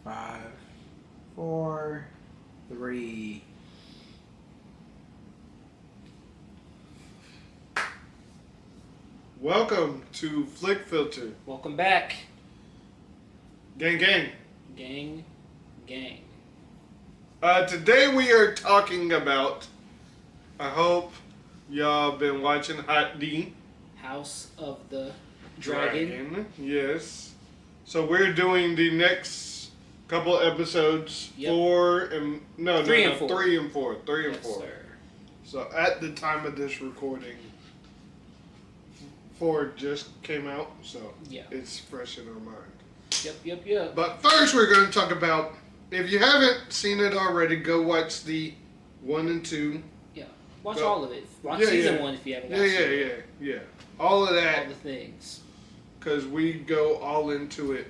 5, 4, 3. Welcome to Flick Filter. Welcome back. Gang, gang. Gang, gang. Today we are talking about, I hope y'all been watching HOTD. House of the Dragon. Yes. So we're doing the next couple episodes, Yep. 4 and, no, 3 no, and 4. 3 and 4. 3 and Yes, 4. sir. So at the time of this recording, 4 just came out, so Yeah. it's fresh in our mind. Yep. But first, we're going to talk about, if you haven't seen it already, go watch the 1 and 2. Yeah. Watch Go. all of it. Watch Yeah, season yeah. 1 if you haven't watched it. Yeah. All of All that, the things. because we go all into it.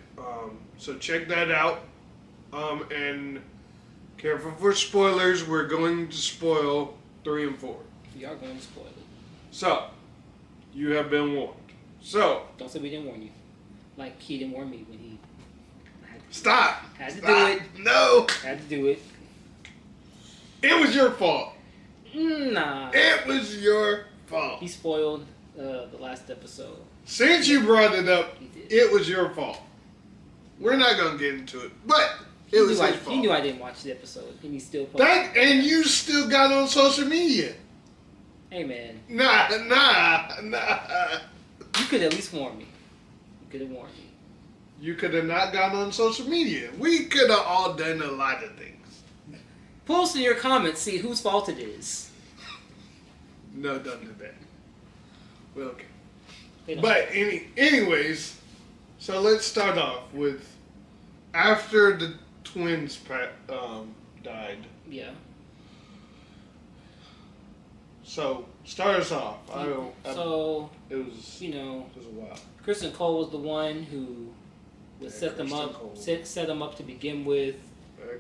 So check that out. And careful for spoilers. We're going to spoil 3 and 4. We are going to spoil it. So, you have been warned. So, Don't say we didn't warn you. Like he didn't warn me when he stop. had to Stop. do it. No. Had to do it. It was your fault. Nah. It was your fault. He spoiled the last episode. Since you brought it up, He did. it was your fault. We're not going to get into it, but it was his fault. He knew I didn't watch the episode, and he still posted. And you still got on social media. Hey man, Nah. you could at least warn me. You could have warned me. You could have not gone on social media. We could have all done a lot of things. Post in your comments, see whose fault it is. No, don't do that. Well, okay. They don't- But anyways, so let's start off with after the twins died. Yeah. So start us off. So, it was you know, a while. Kristen Cole was the one who would set them Kristen up, Cole. set them up to begin with.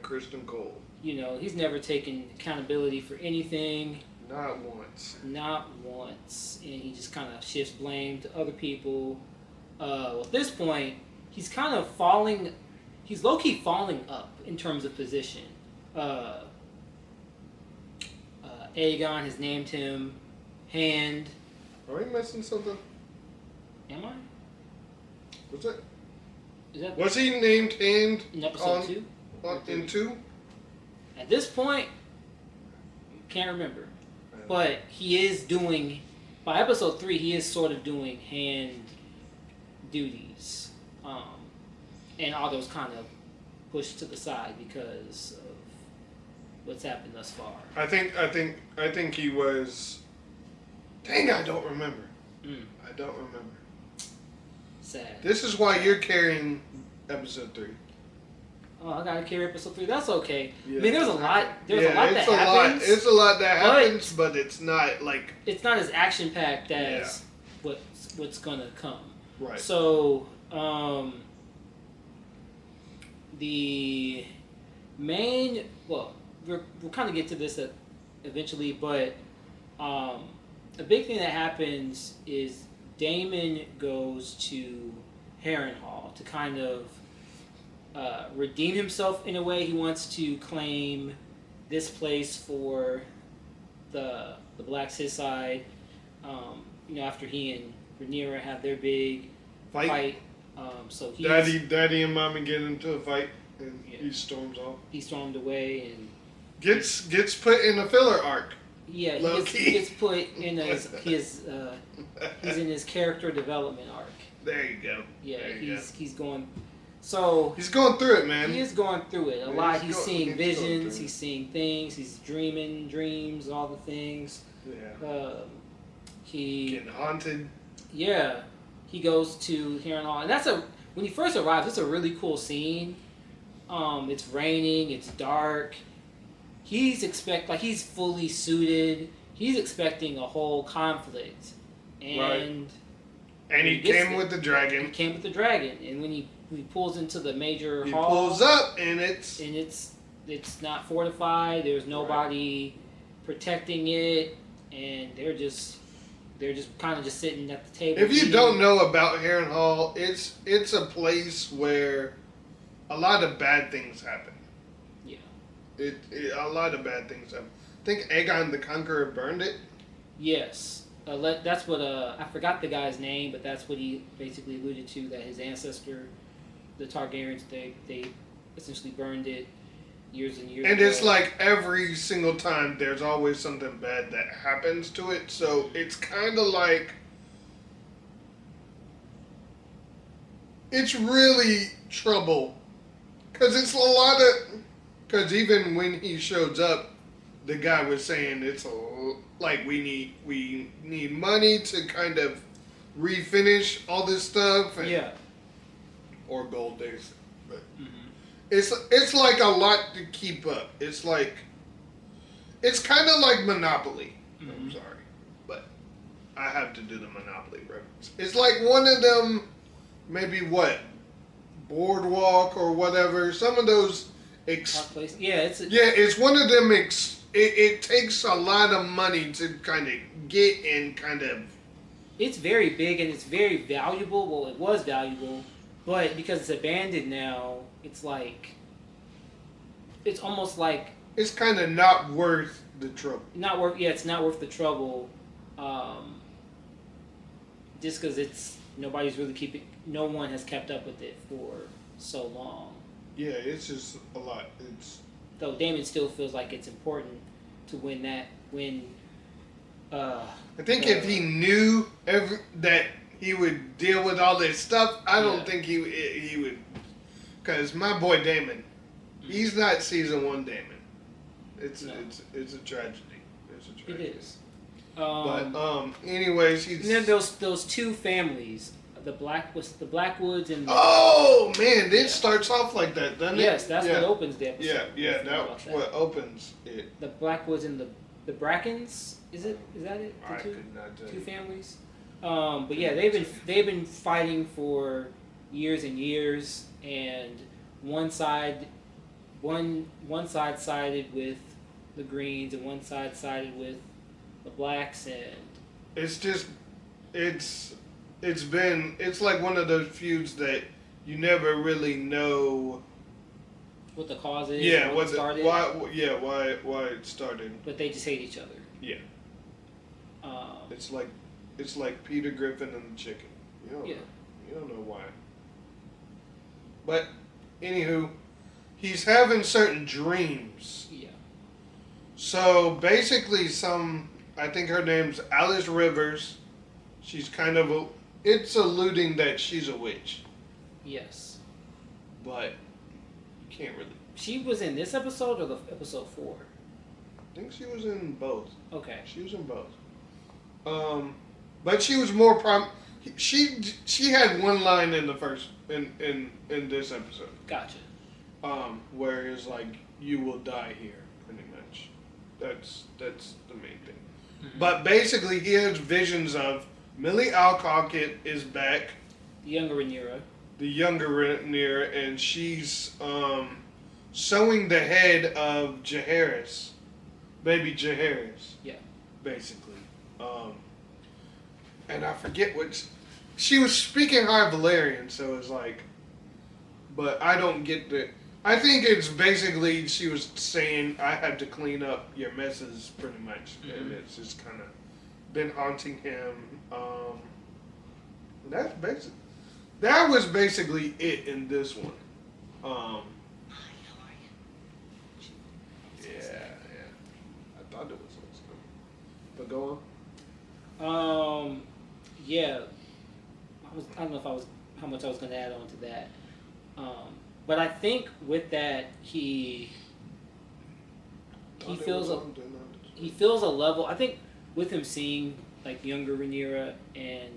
Kristen Cole. You know, he's never taken accountability for anything, Not once. not once, and he just kind of shifts blame to other people. Well, at this point, he's kind of falling. He's low key falling up in terms of position. Aegon has named him Hand. Are we missing something? Am I? Was it? Is that Was he named Hand in episode 2? in 2? At this point, can't remember. But he is doing, by episode 3, he is sort of doing Hand duties. And all those kind of pushed to the side because of what's happened thus far. I think he was. Dang, I don't remember. I don't remember. Sad. This is why you're carrying episode 3. Oh, I gotta carry episode 3. That's okay. Yeah. I mean, there's a lot. There's a lot that it's happens. It's a lot that happens, but it's not like It's not as action packed as what's gonna come. right. So, the main, well, we'll kind of get to this eventually, but a big thing that happens is Daemon goes to Harrenhal to kind of redeem himself in a way. He wants to claim this place for the Blacks, his side. You know, after he and Rhaenyra have their big fight. So Daddy and Mommy get into a fight, and Yeah. he storms off. he stormed away and Gets put in a filler arc. yeah, he gets put in his he's in his character development arc. There you go. Yeah, There you he's going. So He's going through it, man. he is going through it a lot. He's seeing he's going visions. through He's seeing things. He's dreaming dreams. All the things. Yeah. He Getting haunted. yeah. He goes to Harrenhal, and when he first arrives, it's a really cool scene. It's raining. It's dark. He's he's fully suited. He's expecting a whole conflict, and And he came with the he dragon. came with the dragon. And when he pulls into the major He hall, pulls up, and it's it's not fortified. There's nobody protecting it, and they're just kind of just sitting at the table. If you don't know about Harrenhal, it's a place where a lot of bad things happen. Yeah. A lot of bad things happen. I think Aegon the Conqueror burned it. Yes. That's what I forgot the guy's name, but that's what he basically alluded to, that his ancestor, the Targaryens, they essentially burned it years and years And ago. it's like every single time there's always something bad that happens to it. So it's kind of like, it's really trouble. Because it's a lot of, because even when he shows up, the guy was saying it's like we need money to kind of refinish all this stuff. And, yeah. Or gold days. But Mhm. it's like a lot to keep up. It's like, it's kind of like Monopoly. Mhm. I'm sorry, but I have to do the Monopoly reference. It's like one of them, maybe what, Boardwalk or whatever. Some of those. Hot place. Yeah, It's one of them. It takes a lot of money to kind of get and kind of. It's very big and it's very valuable. Well, it was valuable, but because it's abandoned now, it's like, it's almost like It's kind of not worth the trouble. not worth. Yeah, it's not worth the trouble. Just because nobody's really keeping. No one has kept up with it for so long. Yeah, it's just a lot. Though Damon still feels like it's important to win that. I think if he knew that he would deal with all this stuff, I don't think he would. Because my boy Damon, he's not season 1 Damon. It's a tragedy. It's a tragedy. It is. Anyways, And then those two families, the Blackwoods and oh man, it starts off like that, doesn't it? yes, that's what opens the episode. Yeah, that's what opens it. The Blackwoods and the Brackens. Is that it? The I two, could not tell two you. families. But yeah, they've been fighting for years and years, and one side sided with the Greens and one side sided with the Blacks, and It's like one of those feuds that you never really know. what the cause is. Yeah, what started. why it started. But they just hate each other. Yeah. It's like Peter Griffin and the chicken. You don't know why. But anywho, he's having certain dreams. Yeah. So basically, I think her name's Alice Rivers. She's kind of it's alluding that she's a witch, Yes. but you can't really. She was in this episode or the episode 4? I think she was in both. Okay. She was in both. But she was more she had one line in the first in this episode. Gotcha. Where it's like, you will die here, pretty much. That's the main thing. Mm-hmm. But basically, he has visions of Millie Alcock is back, The younger Rhaenyra. the younger Rhaenyra, and she's sewing the head of Jaehaerys, baby Jaehaerys. Yeah. Basically. And I forget what she was speaking High Valyrian, so it's like, but I don't get the. I think it's basically she was saying I had to clean up your messes, pretty much, and it's just kind of been haunting him. That's basic. That was basically it in this one. Yeah. I thought it was awesome. But go on. Yeah. I don't know how much I was going to add on to that. But I think with that he feels a level. I think with him seeing like younger Rhaenyra and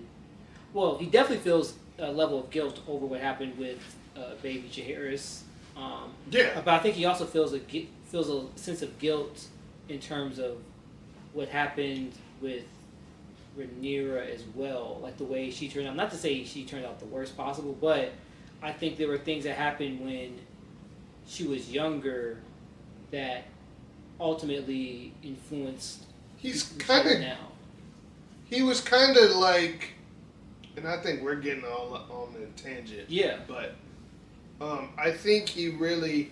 he definitely feels a level of guilt over what happened with baby Jaehaerys. But I think he also feels a sense of guilt in terms of what happened with Rhaenyra as well, like the way she turned out. Not to say she turned out the worst possible, but I think there were things that happened when she was younger that ultimately influenced. He's kind of now. He was kind of like, and I think we're getting all on the tangent. Yeah. But I think he really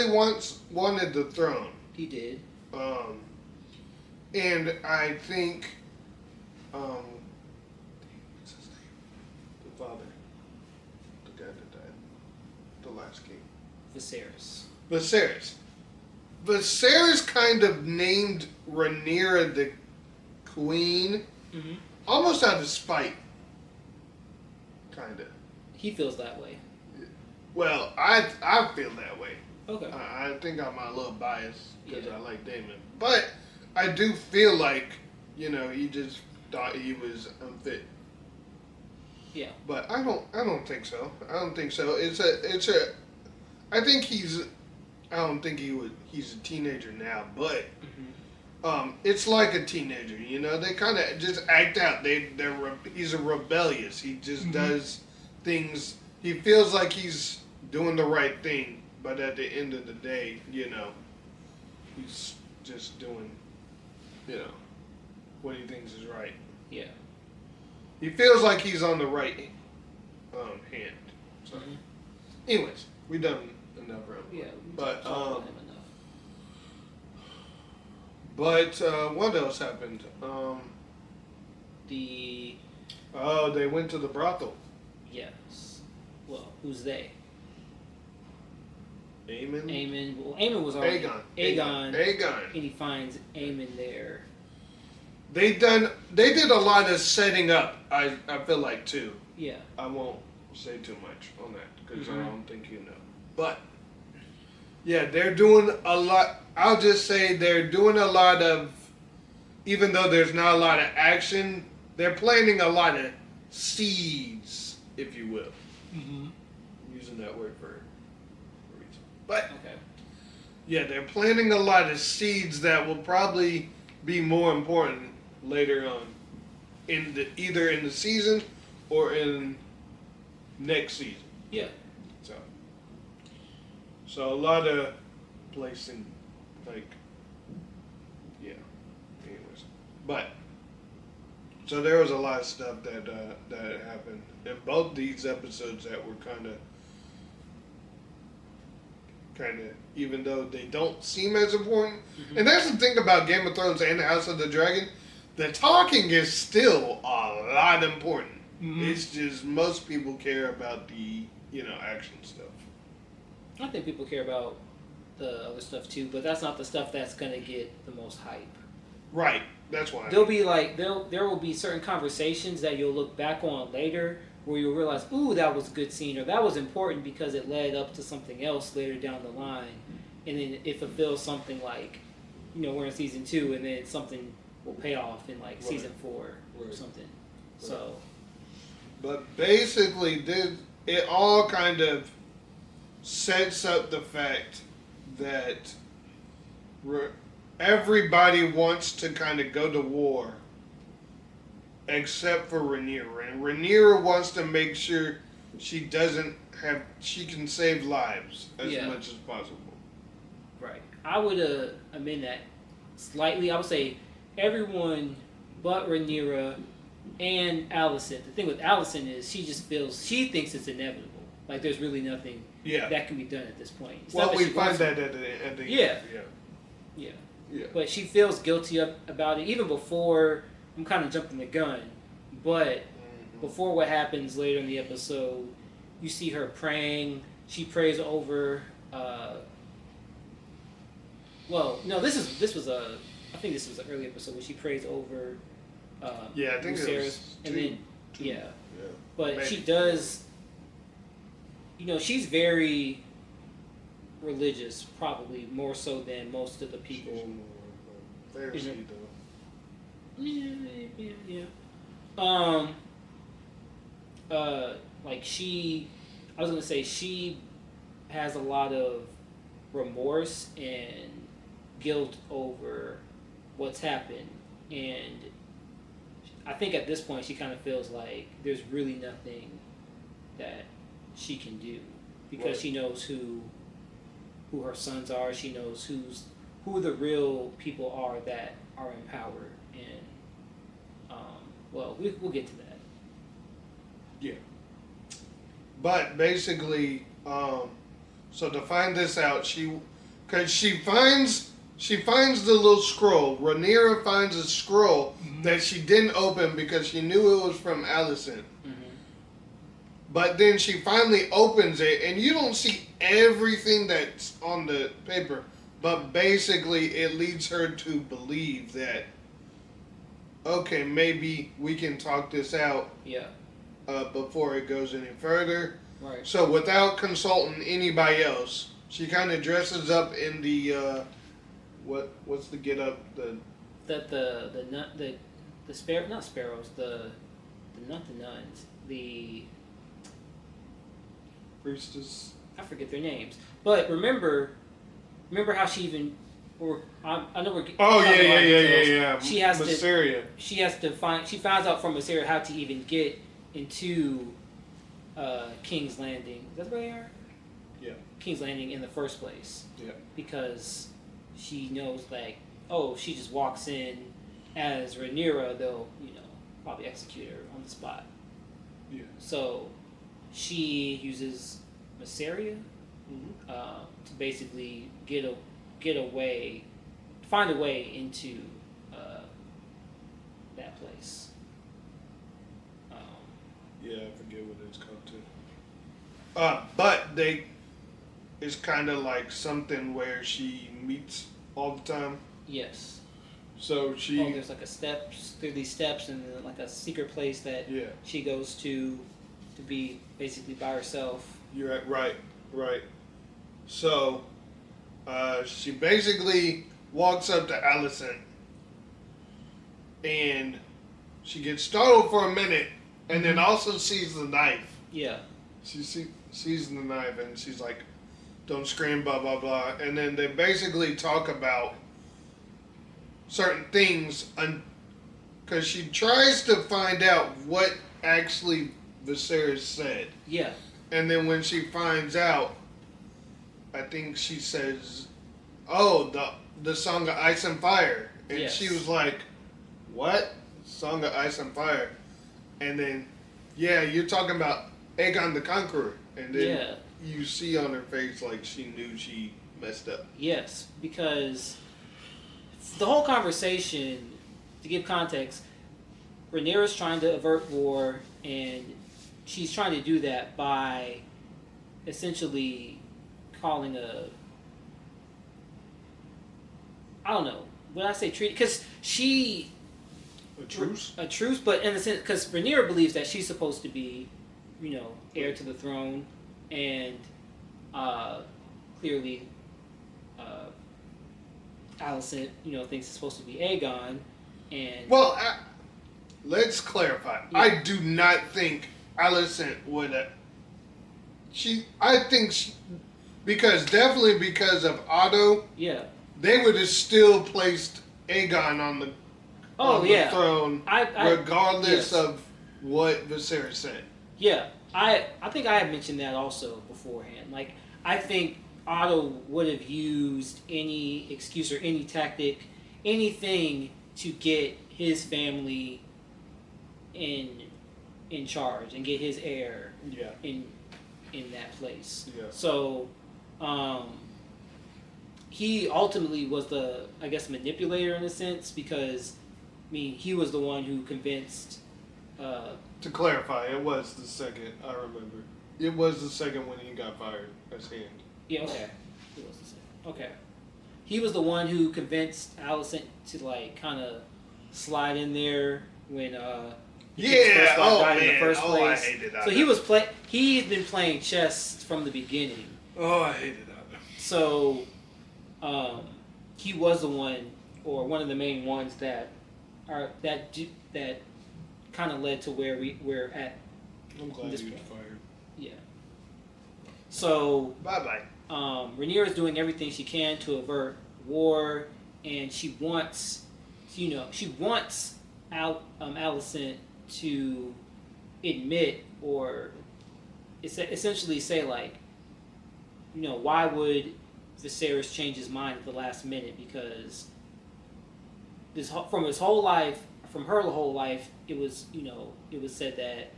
wanted the throne. He did. Um, and I think what's his name? The father, the guy that died, the last king. Viserys. Viserys. Viserys kind of named Rhaenyra the queen, Mm-hmm. almost out of spite. Kind of. He feels that way. Well, I feel that way. Okay. I think I'm a little biased because Yeah. I like Damon, but I do feel like he just thought he was unfit. Yeah. But I don't think so. I don't think so. I think he's. I don't think he's a teenager now, but it's like a teenager. They kind of just act out. He's a rebellious. He just does things. He feels like he's doing the right thing, but at the end of the day, he's just doing, what he thinks is right. Yeah. He feels like he's on the right hand. So, anyways, we done enough round. Yeah. But Talked about him enough. what else happened? The They went to the brothel. yes. Well, who's they? Aemon. Aemon. Well, Aemon was already Aegon. and he finds Aemon there. They did a lot of setting up. I feel like too. Yeah. I won't say too much on that because I don't think you know. But yeah, they're doing a lot. I'll just say they're doing a lot of. Even though there's not a lot of action, they're planting a lot of seeds, if you will. Mm-hmm. I'm using that word for a reason. But Okay. yeah, they're planting a lot of seeds that will probably be more important later on, either in the season or in next season. Yeah. So a lot of placing, anyways. But so there was a lot of stuff that happened in both these episodes that were kind of, even though they don't seem as important. And that's the thing about Game of Thrones and House of the Dragon. The talking is still a lot important. It's just most people care about the action stuff. I think people care about the other stuff too, but that's not the stuff that's gonna get the most hype. Right. That's why. There'll be there will be certain conversations that you'll look back on later where you'll realize, ooh, that was a good scene, or that was important because it led up to something else later down the line, and then it fulfills something like, we're in season 2, and then something will pay off in season 4 or something. Right. So. But basically, it all kind of sets up the fact that everybody wants to kind of go to war except for Rhaenyra. And Rhaenyra wants to make sure she can save lives as much as possible. Right. I would amend that slightly. I would say everyone but Rhaenyra and Alicent. The thing with Alicent is she thinks it's inevitable. Like there's really nothing that can be done at this point. It's Well, we find that at the end. Yeah. But she feels guilty about it even before. I'm kind of jumping the gun, but before what happens later in the episode, you see her praying. She prays over. This was I think this was an early episode where she prays over. I think Viserys, it was and then yeah. But Maybe. she does. She's very religious, probably more so than most of the people. Pharisee, though. Yeah. I was gonna say she has a lot of remorse and guilt over what's happened, and I think at this point she kind of feels like there's really nothing that she can do because she knows who her sons are. She knows who the real people are that are in power, and we'll get to that. Yeah. But basically, so to find this out, because she finds the little scroll. Rhaenyra finds a scroll that she didn't open because she knew it was from Alicent. But then she finally opens it, and you don't see everything that's on the paper. But basically, it leads her to believe that, okay, maybe we can talk this out. Yeah. Before it goes any further. Right. So without consulting anybody else, she kind of dresses up in the what's the get up the not sparrows, not the nuns, the priestess. I forget their names, but remember how she even, or I know we're. Oh yeah. She has Mysteria. She finds out from Mysteria how to even get into King's Landing. Is that where they are? Yeah. King's Landing in the first place. Yeah. Because she knows, like, oh, she just walks in as Rhaenyra, they'll, probably execute her on the spot. Yeah. So she uses Mysteria to basically find a way into that place. Yeah, I forget what it's called too. But it's kind of like something where she meets all the time. Yes. So there's like through these steps, and then like a secret place that she goes to be basically by herself. You're right. So she basically walks up to Alicent, and she gets startled for a minute. And then also sees the knife. Yeah. She sees the knife, and she's like, don't scream, blah, blah, blah. And then they basically talk about certain things, because she tries to find out what actually Viserys said. Yeah. And then when she finds out, I think she says, oh, the Song of Ice and Fire. And she was like, what? Song of Ice and Fire. And then, you're talking about Aegon the Conqueror. And then you see on her face like she knew she messed up. Yes, because the whole conversation, to give context, Rhaenyra's trying to avert war, and she's trying to do that by essentially calling would I say treaty? Because she... A truce, but in the sense, because Rhaenyra believes that she's supposed to be, heir to the throne, and clearly, Alicent, thinks it's supposed to be Aegon, and let's clarify. Yeah. I do not think Alicent would. Definitely because of Otto. Yeah. They would have still placed Aegon on the throne, regardless of what Viserys said. Yeah, I think I had mentioned that also beforehand. Like, I think Otto would have used any excuse or any tactic, anything to get his family in charge and get his heir in that place. Yeah. So, he ultimately was the, I guess, manipulator in a sense, because he was the one who convinced... to clarify, it was the second, I remember. It was the second when he got fired as Hand. Yeah, okay. It was the second. Okay. He was the one who convinced Alicent to, like, kind of slide in there when, died in the first place. I hated that. So he's been playing chess from the beginning. Oh, I hated that. So, he was the one, or one of the main ones that kind of led to where we're at. I'm glad he was fired. Yeah. So bye. Rhaenyra is doing everything she can to avert war, and she wants Alicent to admit, or essentially say, like, why would Viserys change his mind at the last minute? Because from her whole life, it was said that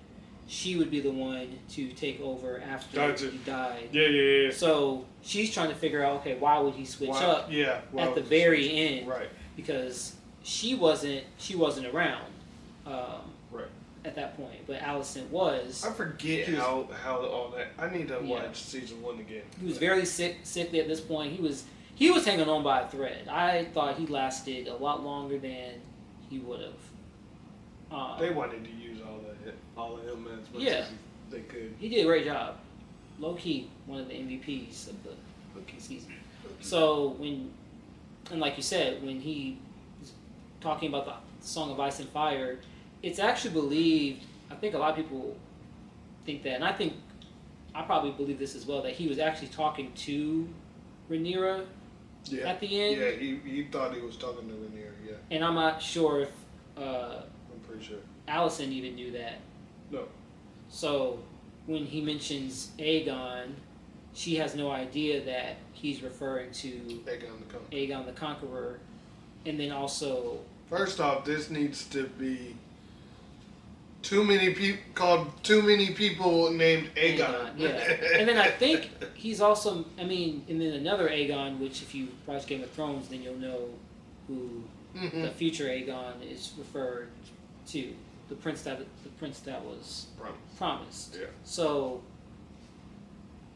she would be the one to take over after Gotcha. he died. Yeah. So she's trying to figure out, okay, why would he switch up at the very end? Right. Because she wasn't around Right. at that point, but Allison was. I forget how all that. I need to watch season 1 again. He was very sickly at this point. He was hanging on by a thread. I thought he lasted a lot longer than he would have. They wanted to use all of him as much as they could. He did a great job. Low key, one of the MVPs of the season. So and like you said, when he was talking about the Song of Ice and Fire, it's actually believed. I think a lot of people think that, and I probably believe this as well, that he was actually talking to Rhaenyra at the end. Yeah, he thought he was talking to Rhaenyra. Yeah. And I'm not sure if I'm pretty sure Allison even knew that. No. So when he mentions Aegon, she has no idea that he's referring to Aegon the Conqueror. And then also, first off, this needs to be too many people named Aegon. Yeah. And then I think he's also, and then another Aegon, which if you watch Game of Thrones, then you'll know who the future Aegon is referred to. The prince that was promised. Yeah. So,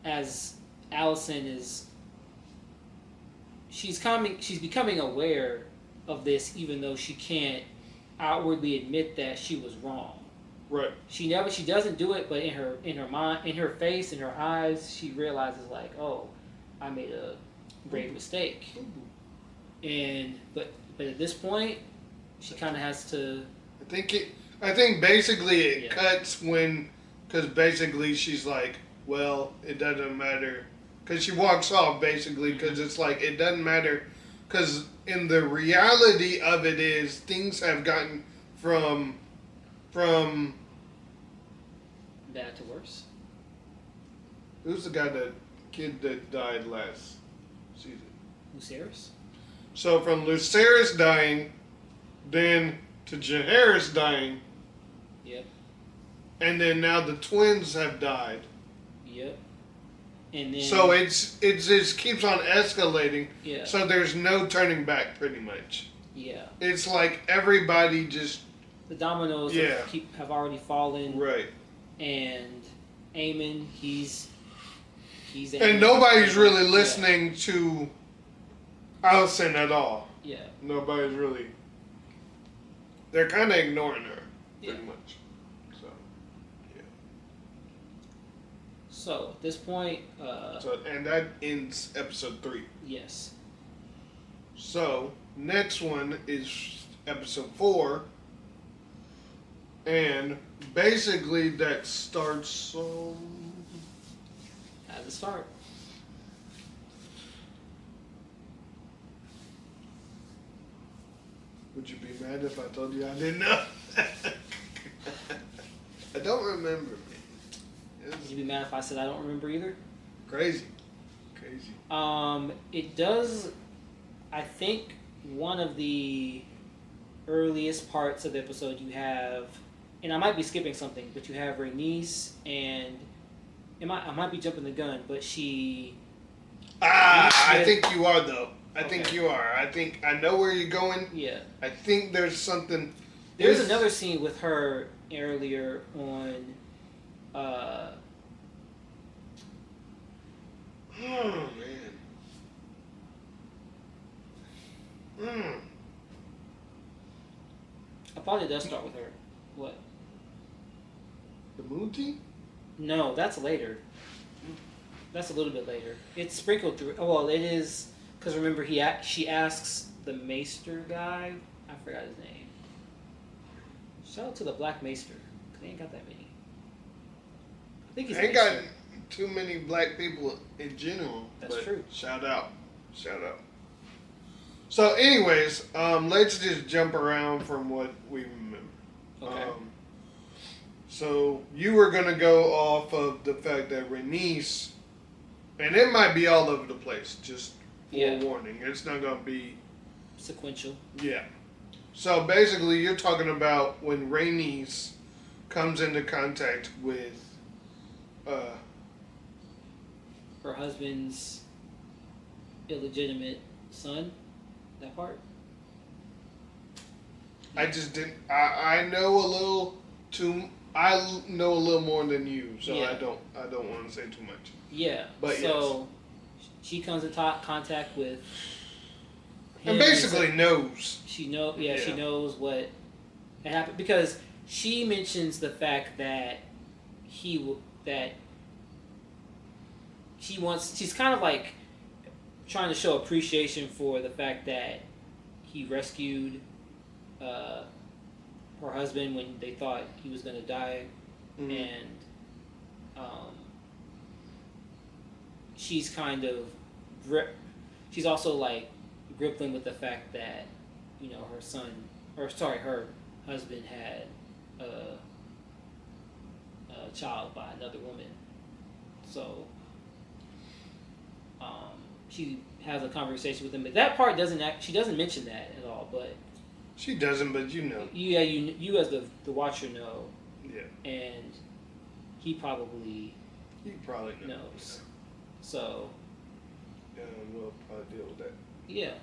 as Allison she's becoming aware of this, even though she can't outwardly admit that she was wrong. Right. She doesn't do it, but in her mind, in her face, in her eyes, she realizes like, oh, I made a grave mistake. But at this point, she kind of has to. I think basically it cuts because basically she's like, well, it doesn't matter, because she walks off basically because it's like it doesn't matter, because in the reality of it is things have gotten from bad to worse. Who's the kid that died last season? Lucerys. So from Lucerys dying, then to Jaehaerys dying. Yep. And then now the twins have died. Yep. And then. So it just keeps on escalating. Yeah. So there's no turning back, pretty much. Yeah. It's like everybody just. The dominoes have already fallen. Right. And Aemon, he's. And nobody's really listening to Alicent at all. Yeah. Nobody's really. They're kind of ignoring her, pretty much. So, yeah. So at this point. And that ends episode 3. Yes. So next one is episode 4, and basically that starts. At the start. Would you be mad if I told you I didn't know? I don't remember, man. Would you be mad if I said I don't remember either? Crazy. It does. I think one of the earliest parts of the episode you have, and I might be skipping something, but you have Rhaenys and I might be jumping the gun, but she. I think you are though. I think you are. I think I know where you're going. Yeah. I think there's something. There's another scene with her earlier on. Oh man. I thought it does start with her. What? The moon tea? No, that's later. That's a little bit later. It's sprinkled through. Oh, well, it is because remember she asks the Maester guy. I forgot his name. Shout out to the Black Maester. Cause they ain't got that many. I think he's. Ain't got too many black people in general. That's true. Shout out. So, anyways, let's just jump around from what we remember. Okay. So you were gonna go off of the fact that Rhaenys, and it might be all over the place. Just forewarning, it's not gonna be sequential. Yeah. So basically, you're talking about when Rhaenys comes into contact with her husband's illegitimate son. That part. I just didn't. I know a little too. I know a little more than you, so Yeah. I don't want to say too much. Yeah. But so she comes into contact with him and basically knows. She knows what had happened because she mentions the fact that she's kind of like trying to show appreciation for the fact that he rescued her husband when they thought he was going to die, and she's kind of she's also like gripping with the fact that her husband had a child by another woman, so she has a conversation with him. But that part she doesn't mention that at all, but she doesn't. But you know, you as the watcher know, and he probably knows. So we'll probably deal with that. Yeah.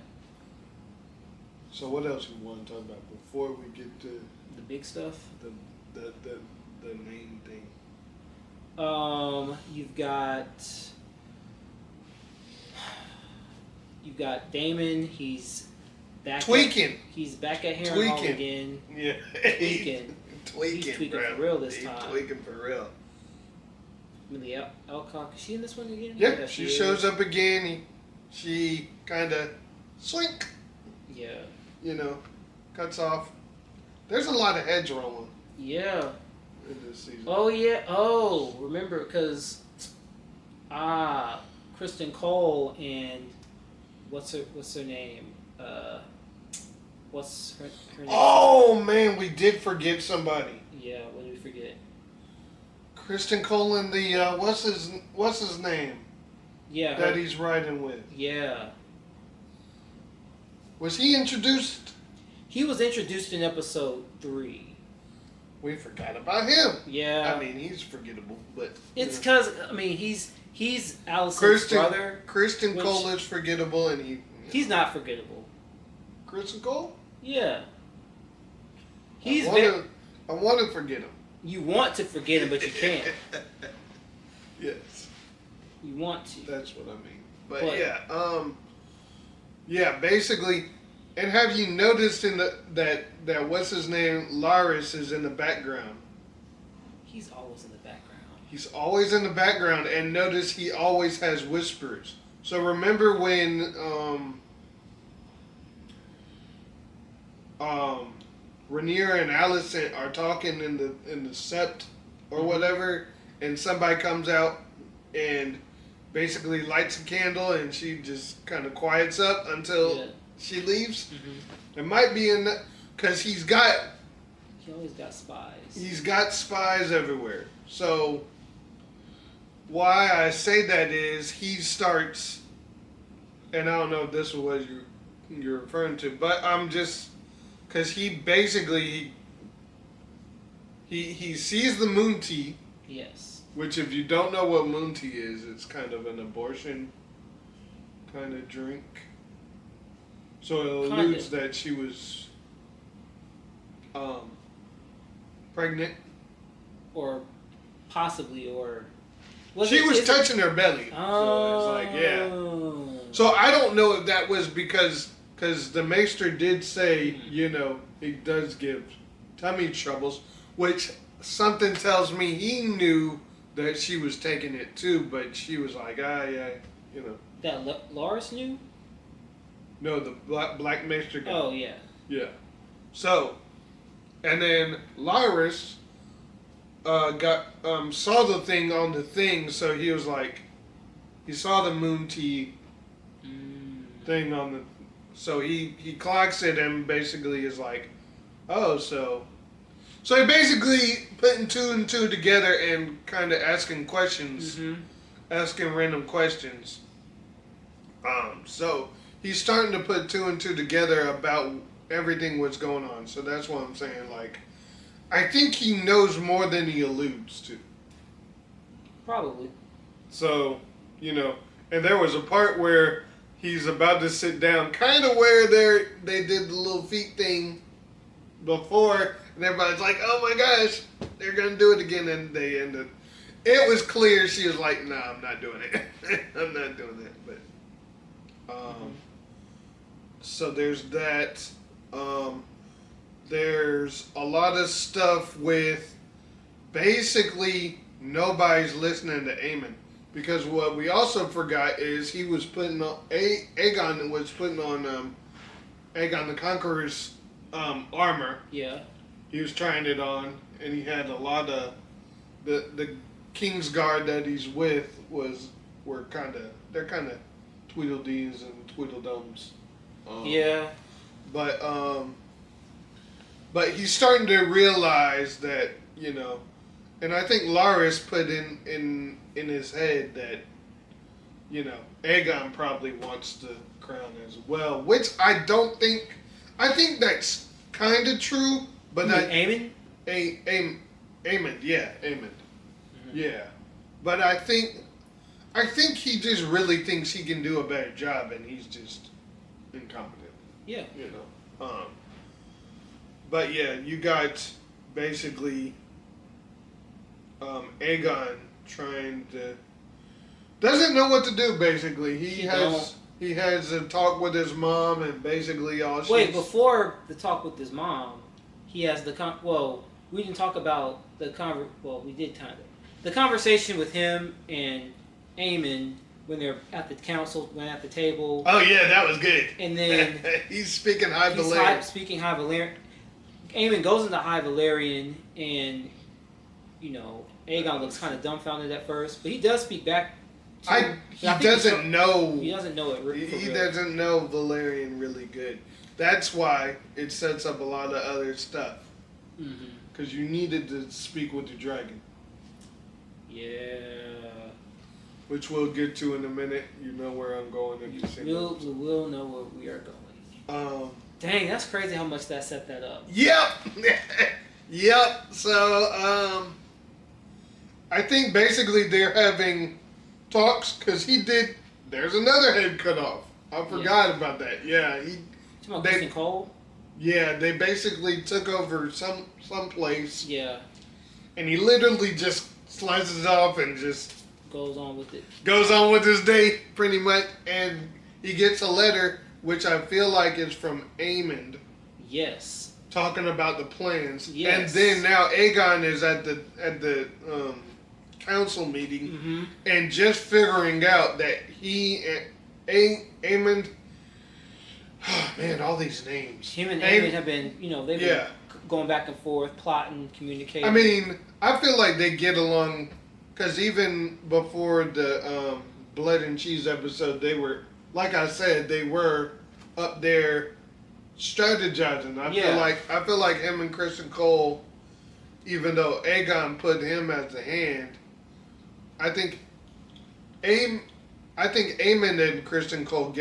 So what else you want to talk about before we get to the big stuff? The main thing. You've got Damon. He's back. Tweaking. He's back at Harrenhal again. Yeah. Tweaking. He's tweaking for real this time. He's tweaking for real. Millie Alcock, is she in this one again? Yeah, she shows up again. She kind of swink. Yeah. Cuts off. There's a lot of heads rolling. Yeah. In this season. Oh yeah. Oh, remember because Kristen Cole and what's her name? What's her name? Oh man, we did forget somebody. Yeah, what did we forget? Kristen Cole and the what's his name? Yeah. That he's riding with. Yeah. Was he introduced? He was introduced in episode 3. We forgot about him. Yeah. I mean, he's forgettable, but it's because he's Allison's brother. Kristen Cole is forgettable, and he's not forgettable. Kristen Cole? Yeah. I want to forget him. You want to forget him, but you can't. Yes. You want to. That's what I mean. But yeah, basically. And have you noticed that what's his name, Laris, is in the background? He's always in the background. He's always in the background, and notice he always has whispers. So remember when Rhaenyra and Alicent are talking in the sept or whatever, and somebody comes out and basically lights a candle, and she just kind of quiets up until she leaves. Mm-hmm. It might be in because he always got spies. He's got spies everywhere. So why I say that is he starts, and I don't know if this is what you're referring to, but I'm just because he basically he sees the moon tea. Yes. Which, if you don't know what moon tea is, it's kind of an abortion kind of drink. So it alludes that she was pregnant. Or possibly, or... She was touching her belly. Oh. So it's like, yeah. So I don't know if that was because the maester did say, he does give tummy troubles, which something tells me he knew that she was taking it too, but she was like, yeah, That Loris knew? No, the black maester guy. Oh, yeah. Yeah. So, and then Laris saw the thing on the thing, so he was like, he saw the moon tea thing on the, so he clocks it and basically is like, oh, so he basically putting 2 and 2 together and kind of asking questions, asking random questions. So he's starting to put 2 and 2 together about everything what's going on. So that's what I'm saying. Like, I think he knows more than he alludes to. Probably. So, and there was a part where he's about to sit down, kind of where they did the little feet thing before, and everybody's like, oh my gosh, they're going to do it again, and they ended. It was clear she was like, nah, I'm not doing it. I'm not doing that. But, so there's that. There's a lot of stuff with basically nobody's listening to Aemon. Because what we also forgot is he was putting on, Aegon was putting on Aegon the Conqueror's armor. Yeah. He was trying it on, and he had a lot of, the King's Guard that he's with they're kind of Tweedledees and Tweedledums. Yeah. But he's starting to realize that, and I think Larys put in his head that, Aegon probably wants the crown as well, which I think that's kind of true, but Aemon? Aemon, yeah, Aemon. Mm-hmm. Yeah. But I think he just really thinks he can do a better job, and he's just incompetent. Yeah. But yeah, you got basically Aegon trying to doesn't know what to do. Basically, he has a talk with his mom, and basically all. Before the talk with his mom, he has we didn't talk about we did kind of the conversation with him and Aemon when they're at the council, when at the table. Oh yeah, that was good. And then he's speaking High Valyrian. Speaking High Valyrian. Aemon goes into High Valyrian, and Aegon looks kind of dumbfounded at first, but he does speak back. He doesn't know. He doesn't know it. He doesn't know Valyrian really good. That's why it sets up a lot of other stuff. Because you needed to speak with the dragon. Yeah. Which we'll get to in a minute. You know where I'm going. We will know where we are going. Dang, that's crazy how much that set that up. Yep. Yep. So, I think basically they're having talks because there's another head cut off. I forgot about that. Yeah. Kristen Cole? Yeah, they basically took over some place. Yeah. And he literally just slices it off and just goes on with it. Goes on with his day, pretty much. And he gets a letter, which I feel like is from Aemond. Yes. Talking about the plans. Yes. And then now Aegon is at the council meeting and just figuring out that he and Aemond. Oh, man, all these names. Him and Aemond have been, they've been going back and forth, plotting, communicating. I mean, I feel like they get along, because even before the Blood and Cheese episode, they were, like I said, they were up there strategizing. I feel like him and Kristen Cole, even though Aegon put him as a hand, I think Aemond and Kristen Cole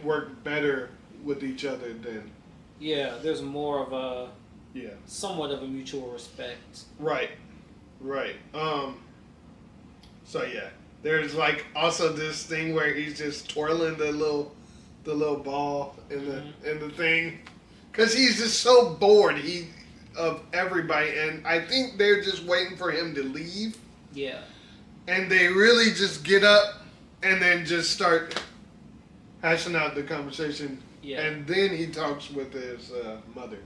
work better with each other than. Yeah, there's more of a. Yeah. Somewhat of a mutual respect. Right. So yeah, there's also this thing where he's just twirling the little ball in the thing, because he's just so bored of everybody, and I think they're just waiting for him to leave. Yeah. And they really just get up and then just start hashing out the conversation. Yeah. And then he talks with his mother.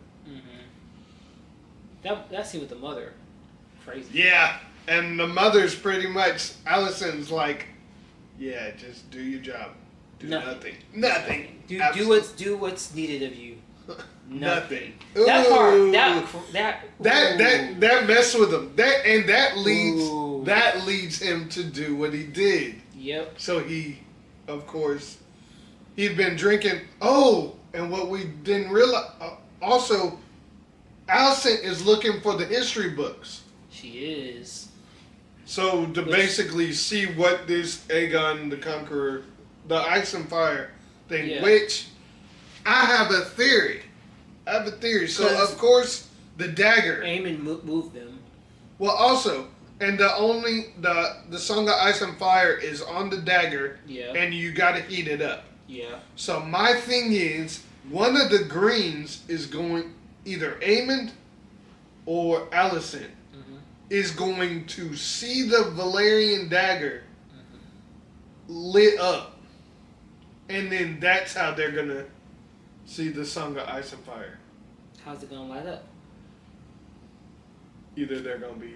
That scene with the mother, crazy. Yeah, and the mother's pretty much, Allison's like, yeah, just do your job. Do nothing. Do what's needed of you. Nothing. That part, that messed with him. That leads him to do what he did. Yep. So he, of course, he'd been drinking. Oh, and what we didn't realize, also, Allison is looking for the history books. She is. So to basically see what this Aegon the Conqueror, the Ice and Fire thing, which I have a theory. So of course The dagger. Aemon moved them. Well, also, and the Song of Ice and Fire is on the dagger, Yeah. and you got to heat it up. Yeah. So my thing is, one of the greens is going either Aemon or Alicent is going to see the Valerian dagger lit up, and then that's how they're gonna see the Song of Ice and Fire. How's it gonna light up? Either they're gonna be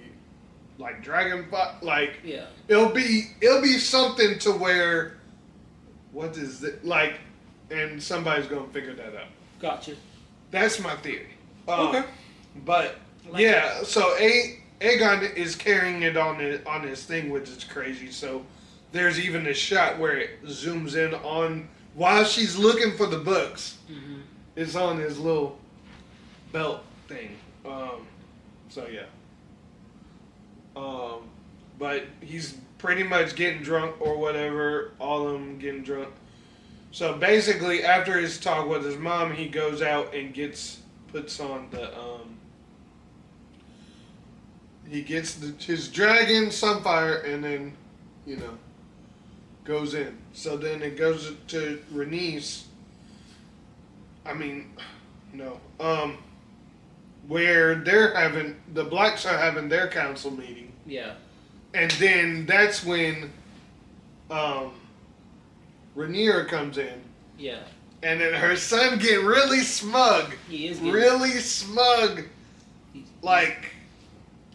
like dragon fire, like Yeah. it'll be something to where what is it like, and somebody's gonna figure that out. Gotcha. That's my theory. Okay. But yeah, so Aegon is carrying it on his thing, which is crazy. So there's even a shot where it zooms in on while she's looking for the books. Mm-hmm. It's on his little belt thing. So yeah. But he's pretty much getting drunk or whatever. All of them getting drunk. So basically, after his talk with his mom, he goes out and puts on the he gets his dragon sunfire, and then goes in. So then it goes to Rhaenys. I mean, no. Where the Blacks are having their council meeting. Yeah. And then that's when Rhaenyra comes in. Yeah. And then her son get really smug. He is really smug. Like,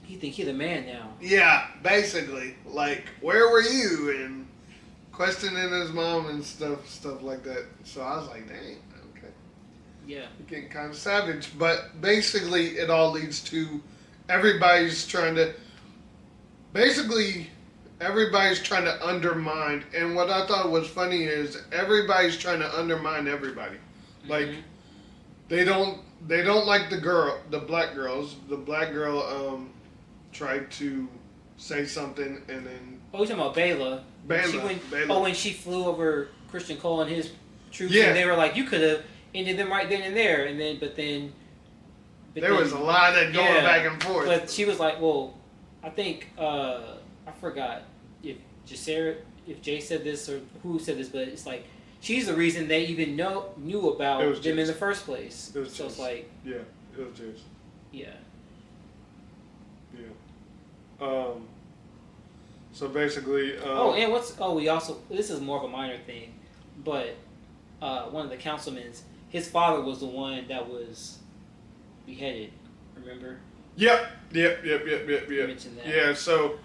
he think he the man now. yeah, basically. Like, where were you? And questioning his mom and stuff like that. So I was like, dang, okay. Yeah. Getting kind of savage. But basically, it all leads to everybody's trying to undermine. And what I thought was funny is everybody's trying to undermine everybody. Like, they don't like the black girls. The black girl tried to say something, and then Oh, you're talking about Bela. Bela. When she flew over Christian Cole and his troops, Yeah. and they were like, you could have ended them right then and there, and then, but there was a lot of going back and forth. But she was like, well, I think I forgot if Jay said this or who said this, but it's like she's the reason they even knew about them in the first place. It was so Jace. it's like, yeah, it was Jace. Yeah. Yeah. So basically. This is more of a minor thing, but one of the councilmen's, his father was the one that was beheaded. Remember? Yep. You mentioned that. Yeah. So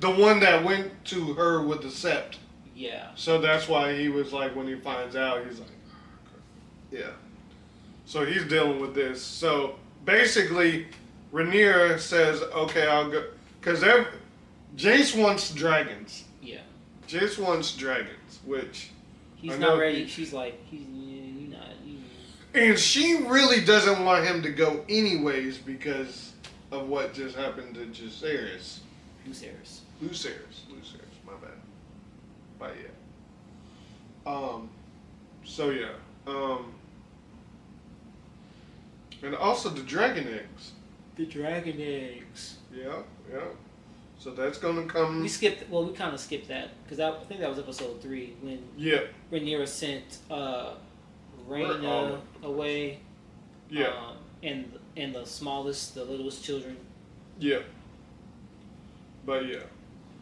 the one that went to her with the sept. Yeah. So that's why he was like, when he finds out, he's like, yeah. So he's dealing with this. So basically, Rhaenyra says, okay, I'll go. Because Jace wants dragons. Yeah. Jace wants dragons, which... He's not ready. She's like, you're not. And she really doesn't want him to go anyways because of what just happened to Jacaerys. Lucerys. Lucerys, my bad. But yeah. So yeah. And also the dragon eggs. The dragon eggs. Yeah. So that's gonna come. We kind of skipped that because I think that was episode 3 when Rhaenyra sent Rhaena away. Yeah. And the littlest children. Yeah. But yeah,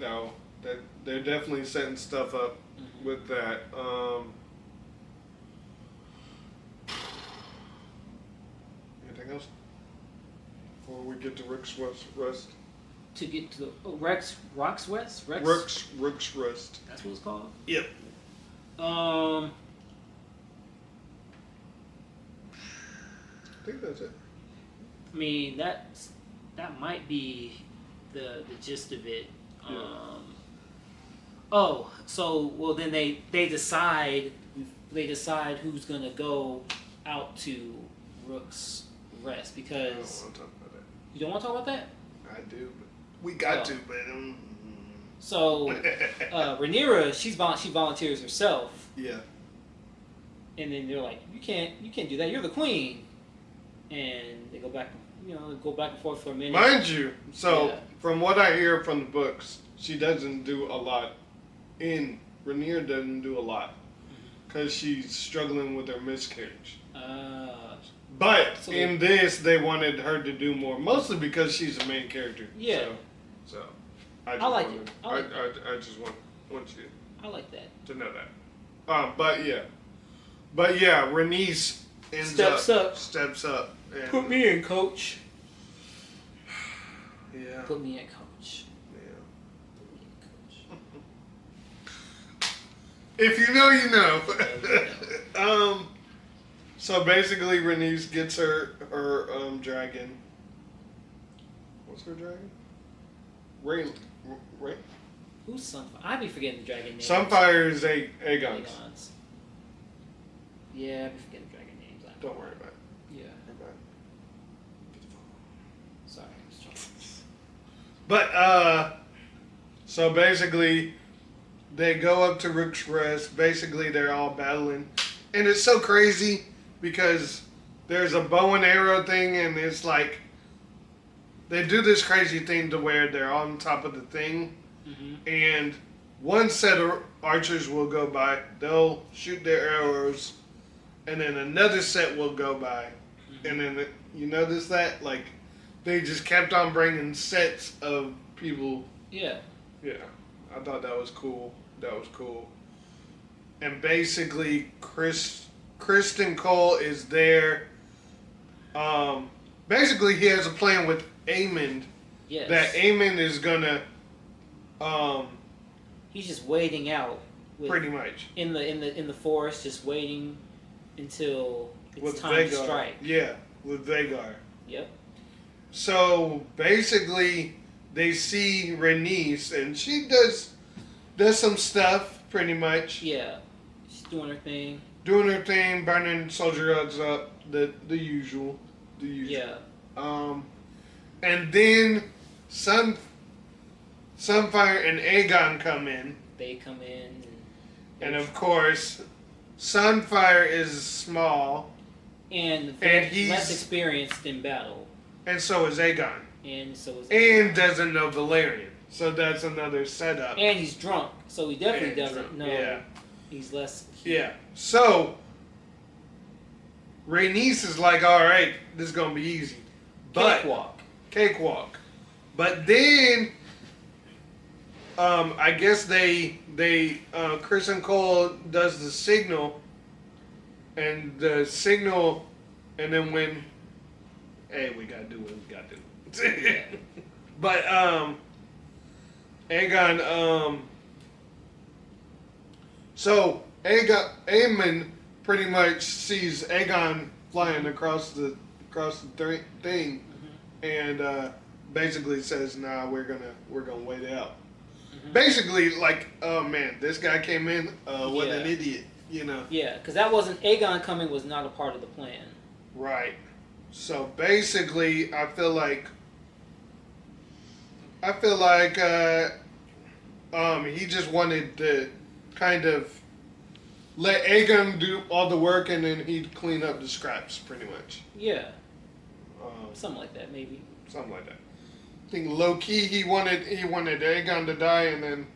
now that they're definitely setting stuff up with that. Anything else before we get to Rick's Rest? To get to the Rock's West? Rick's Rest. That's what it's called? Yep. I think that's it. I mean, that might be the gist of it. Yeah. Then they decide who's gonna go out to Rook's Rest because I don't want to talk about that. You don't want to talk about that? I do, but we got to. But so Rhaenyra, she volunteers herself. Yeah. And then they're like, you can't do that. You're the queen. And they go back. go back and forth for a minute. Mind you, so Yeah. from what I hear from the books, she doesn't do a lot. Rhaenyra doesn't do a lot because she's struggling with her miscarriage. But So in this, they wanted her to do more, mostly because she's the main character. Yeah. So I like it. I just want you I like that. to know that. But yeah, Rhaenys steps up. And, Put me in, coach. Yeah. Put me in, coach. Yeah. Put me in, coach. If you know, you know. Yeah, So basically, Rhaenys gets her dragon. What's her dragon? Ray. Who's Sunfire? I be forgetting the dragon names. Sunfire is Aegon's. Aegon's. Yeah, I be forgetting the dragon names. Don't worry about it. Yeah. Okay. Sorry. I was trying But so basically, they go up to Rook's Rest. Basically, they're all battling, and it's so crazy because there's a bow and arrow thing, and it's like they do this crazy thing to where they're on top of the thing, and one set of archers will go by. They'll shoot their arrows, and then another set will go by, and then you notice that like they just kept on bringing sets of people. Yeah. Yeah, I thought that was cool. And basically, Kristen Cole is there. Basically, he has a plan with Aemond. Yes. That Aemond is gonna. He's just waiting out. Pretty much. In the forest, just waiting until it's With time Vhagar. to strike. Yeah, with Vhagar. Yep. So basically, they see Rhaenys, and she does some stuff, pretty much. Yeah. She's doing her thing. Burning soldier huts up, the usual. Yeah. And then Sunfire and Aegon come in. They come in. And of course, Sunfire is small. And he's less experienced in battle. And so is Aegon. And so is And doesn't know Valyrian. So that's another setup. And he's drunk. So he definitely doesn't drunk. know. Yeah. He's less. Yeah. So Rhaenys is like, all right, this is gonna be easy. But cakewalk. But then, I guess they Chris and Cole does the signal, and then when, hey, we gotta do what we gotta do. But Aegon, so Aemon pretty much sees Aegon flying across the thing, and basically says, "Nah, we're gonna wait it out." Basically, like, oh man, this guy came in, what an idiot, you know? Yeah, because that wasn't Aegon coming was not a part of the plan. Right. So basically, I feel like he just wanted to kind of let Aegon do all the work, and then he'd clean up the scraps, pretty much. Yeah. Something like that, maybe. Something like that. I think low key he wanted Aegon to die, and then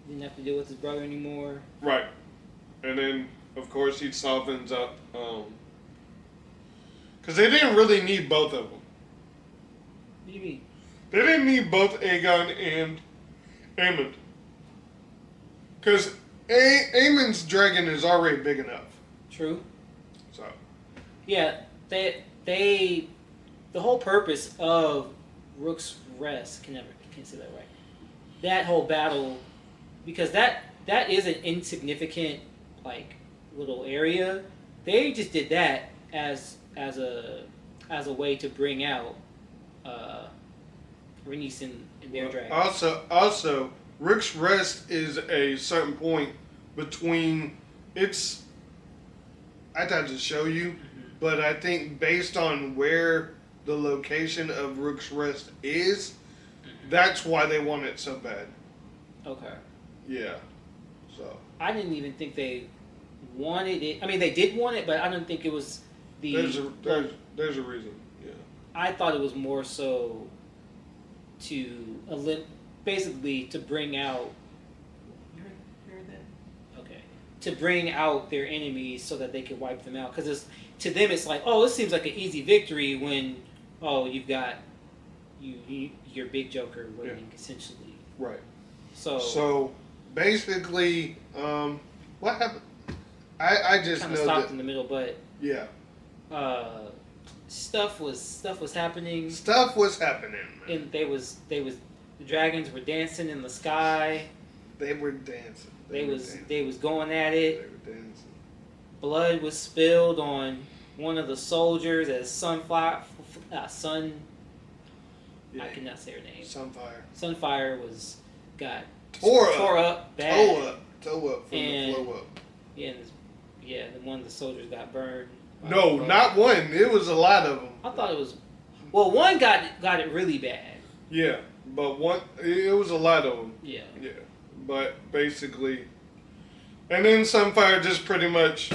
didn't have to deal with his brother anymore. Right. And then of course he softens up, because they didn't really need both of them. What do you mean? They didn't need both Aegon and Aemond. Because Aemond's dragon is already big enough. True. So. Yeah, the whole purpose of Rook's Rest, can't say that right. That whole battle, because that is an insignificant, like, little area. They just did that as a way to bring out Rhaenys and their dragon. Also, Rook's Rest is a certain point between its. I'd have to show you, but I think based on where the location of Rook's Rest is, that's why they want it so bad. Okay. Yeah. So. I didn't even think they wanted it. I mean, they did want it, but I don't think it was the. There's a reason. Yeah. I thought it was more so to basically to bring out. You heard that? Okay. To bring out their enemies so that they can wipe them out. Because to them it's like, oh, it seems like an easy victory when, oh, you've got your big Joker winning essentially. Right. So basically, what happened? I just kind know of stopped that in the middle, but yeah, stuff was happening. Stuff was happening, man. And the dragons were dancing in the sky. They were dancing. They was going at it. They were dancing. Blood was spilled on one of the soldiers as Yeah. I cannot say her name. Sunfire got tore up bad. Toe up from the flow up. Yeah, one of the soldiers got burned. No, not one. It was a lot of them. I thought it was. Well, one got it really bad. Yeah, but one. It was a lot of them. Yeah. Yeah, but basically, and then Sunfire just pretty much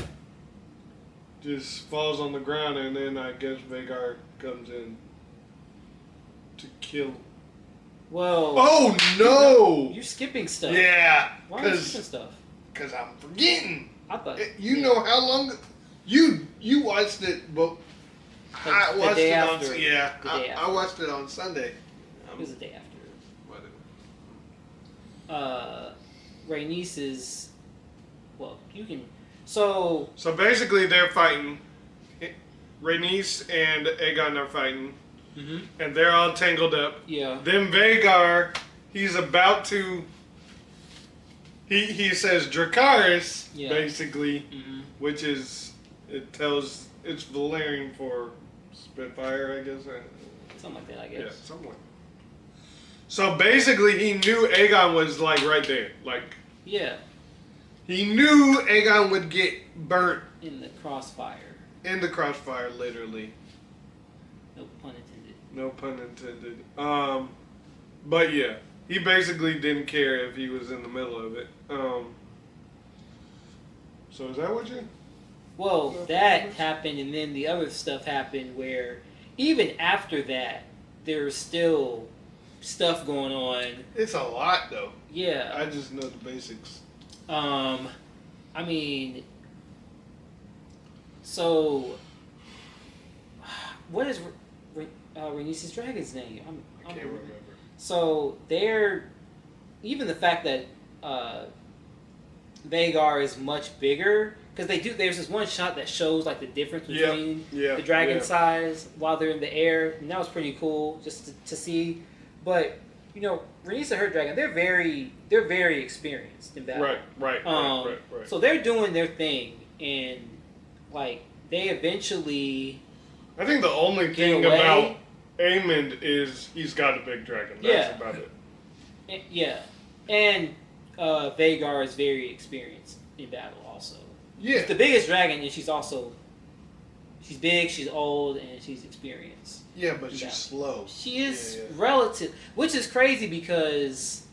just falls on the ground, and then I guess Vagar comes in to kill. Well. Oh no! You're skipping stuff. Yeah. Why are you skipping stuff? Because I'm forgetting. I thought. You know how long you watched it, but I watched it after. on. Yeah, I watched it on Sunday. It was the day after. Whatever. Rhaenys. Well, you can. So basically, they're fighting. Rhaenys and Aegon are fighting, and they're all tangled up. Yeah. Then Vagar, he's about to. He says Dracarys, basically, which is it's Valerian for Spitfire, I guess. Something like that, I guess. Yeah, somewhere. So basically, he knew Aegon was like right there, like. Yeah. He knew Aegon would get burnt in the crossfire. In the crossfire, literally. No pun intended. No pun intended. But yeah, he basically didn't care if he was in the middle of it. So is that what you? Well, that happened, and then the other stuff happened where even after that, there's still stuff going on. It's a lot, though. Yeah. I just know the basics. I mean, so what is Rhaenys' dragon's name? I can't remember. So even the fact that Vagar is much bigger, because there's this one shot that shows like the difference between the dragon size while they're in the air, and that was pretty cool just to see. But Rhaenys and her dragon, they're very experienced in battle. Right. So they're doing their thing, and like they eventually. I think the only thing about Aemond is he's got a big dragon. That's about it. And Vagar is very experienced in battle also. Yeah. She's the biggest dragon, and she's big, she's old, and she's experienced. Yeah, but she's slow. She is relative, which is crazy because,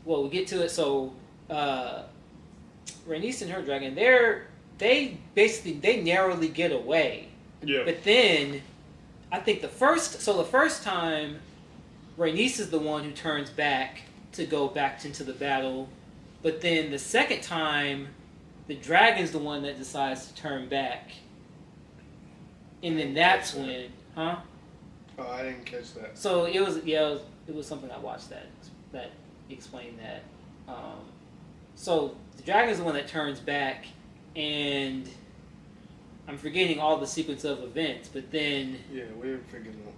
well, we'll get to it. So, Rhaenys and her dragon, they narrowly get away. Yeah. But then, I think the first time, Rhaenys is the one who turns back to go back into the battle. But then the second time, the dragon's the one that decides to turn back. And then that's when, huh? Oh, I didn't catch that. So it was something I watched that explained that. So the dragon's the one that turns back, and I'm forgetting all the sequence of events, but then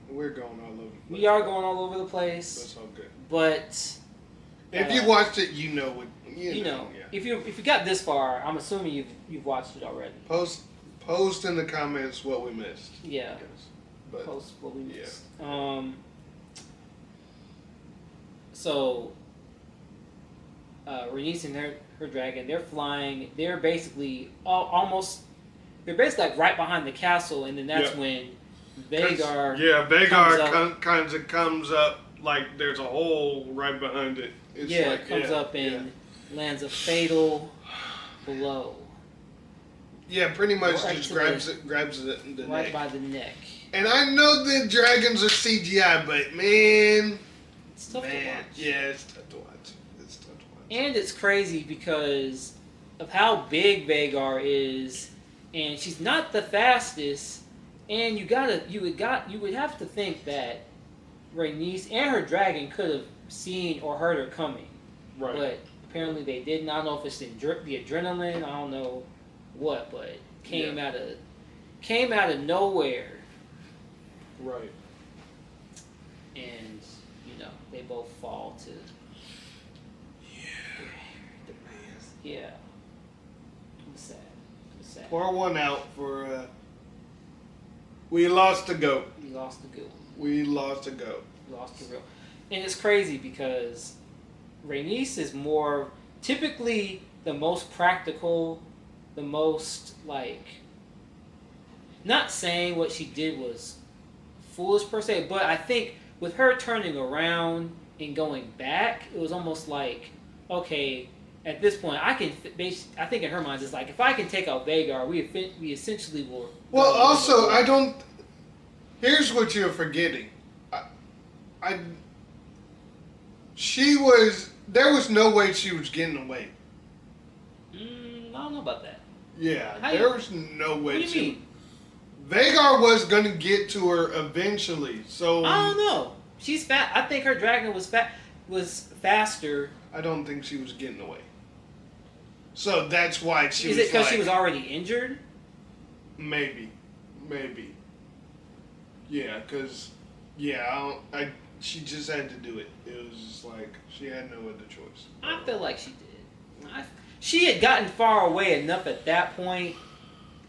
we're going all over the place. We are going all over the place. That's all good. But if you watched it, you know what you know. Yeah. If you got this far, I'm assuming you've watched it already. Post in the comments what we missed. Yeah. But, post what we missed. So Rhaenys and her dragon, they're flying. They're basically they're basically like right behind the castle, and then that's when Vagar. Vagar kind of comes up like there's a hole right behind it. It's comes up and lands a fatal blow. Yeah, pretty much Right just to grabs it in the right neck. by the neck. And I know the dragons are CGI, but man, It's tough to watch. yeah, it's tough to watch. And it's crazy because of how big Vagar is, and she's not the fastest. And you would have to think that Rhaenys and her dragon could have seen or heard her coming, Right. but apparently they didn't. I don't know if it's the adrenaline. I don't know what, but it came out of nowhere. Right. And they both fall to. Yeah. It was sad. Pour one out for. We lost a goat. We lost the goat. We lost a goat. Lost the real. And it's crazy because Rhaenys is more typically the most practical, the most not saying what she did was foolish per se, but I think with her turning around and going back, it was almost like, okay, at this point, I think in her mind, it's like, if I can take out Vagar, we essentially will. Well, also, I don't. Here's what you're forgetting. There was no way she was getting away. I don't know about that. Yeah, How there was no way. What do you mean? Vagar was gonna get to her eventually, so I don't know. She's fat. I think her dragon was faster. I don't think she was getting away. So that's why she Is was. it because she was already injured? Maybe. Yeah, because she just had to do it. It was just like she had no other choice. I feel like she did. She had gotten far away enough at that point.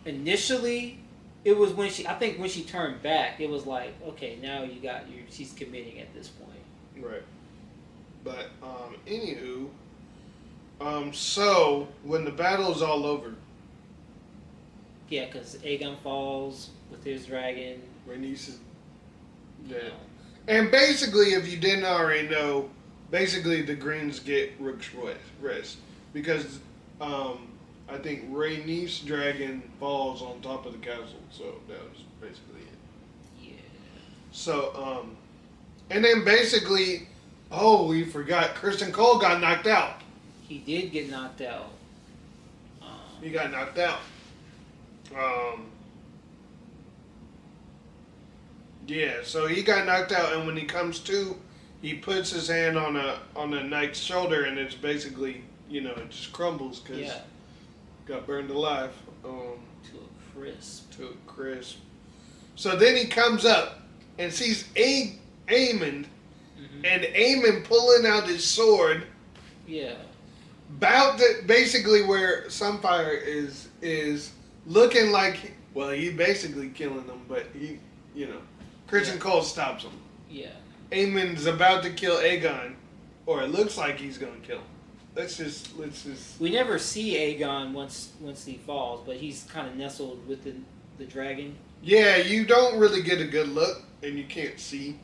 Initially, it was when she turned back. It was like, okay, now she's committing at this point. Right. But anywho, so when the battle's all over, yeah, because Aegon falls with his dragon. Rhaenys is dead. You know. And basically, if you didn't already know, basically the Greens get Rook's Rest because I think Rhaenys' dragon falls on top of the castle, so that was basically it. Yeah. So and then basically, we forgot Kristen Cole got knocked out. He did get knocked out. He got knocked out. Yeah, so he got knocked out, and when he comes to, he puts his hand on a knight's shoulder, and it's basically, it just crumbles because got burned alive. To a crisp. So then he comes up and sees Aemond, and Aemond pulling out his sword. Yeah. About basically where Sunfire is looking like, he basically killing them, but he, Kristen Cole stops him. Yeah. Aemond's about to kill Aegon, or it looks like he's gonna kill him. Let's just. We never see Aegon once he falls, but he's kind of nestled with the dragon. Yeah, you don't really get a good look, and you can't see.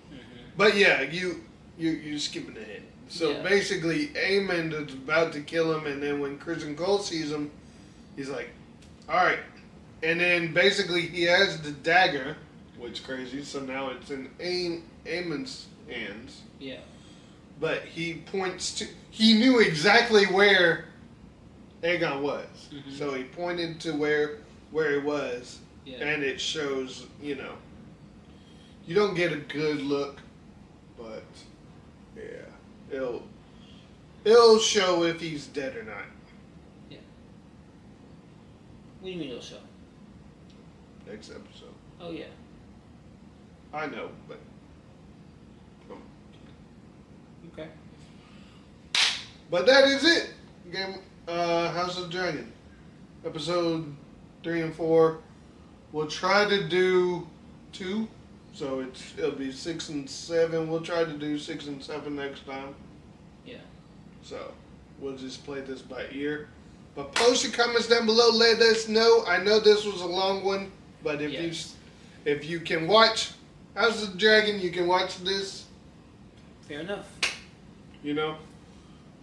But yeah, you're skipping ahead. So basically, Aemond is about to kill him, and then when Kristen Cole sees him, he's like, "All right." And then basically he has the dagger, which is crazy. So now it's in Aemond's hands. Yeah. But he he knew exactly where Aegon was. So he pointed to where he was, and it shows, you don't get a good look, but yeah, it'll show if he's dead or not. Yeah. What do you mean it'll show? Next episode. Oh yeah. I know, but okay. But that is it. Game House of the Dragon, episode 3 and 4. We'll try to do 2, so it'll be 6 and 7. We'll try to do 6 and 7 next time. Yeah. So we'll just play this by ear. But post your comments down below. Let us know. I know this was a long one, but if you can watch House of the Dragon, you can watch this. Fair enough.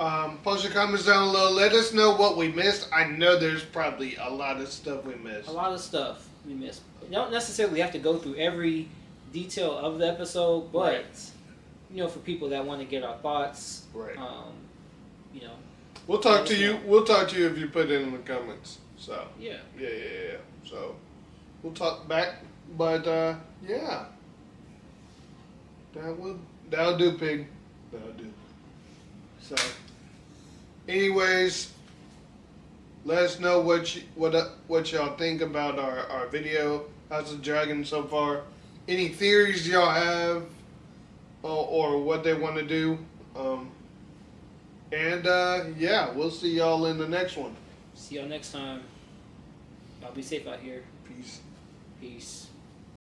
Post your comments down below. Let us know what we missed. I know there's probably a lot of stuff we missed. A lot of stuff we missed. You don't necessarily have to go through every detail of the episode, but Right. for people that want to get our thoughts, Right. you know, We'll talk let to us you. know. We'll talk to you if you put it in the comments. So yeah. yeah. So we'll talk back. But yeah, that'll do, pig. That'll do. So, anyways, let us know what y'all think about our video, House of Dragon so far. Any theories y'all have, or what they want to do. And yeah, we'll see y'all in the next one. See y'all next time. Y'all be safe out here. Peace. Peace.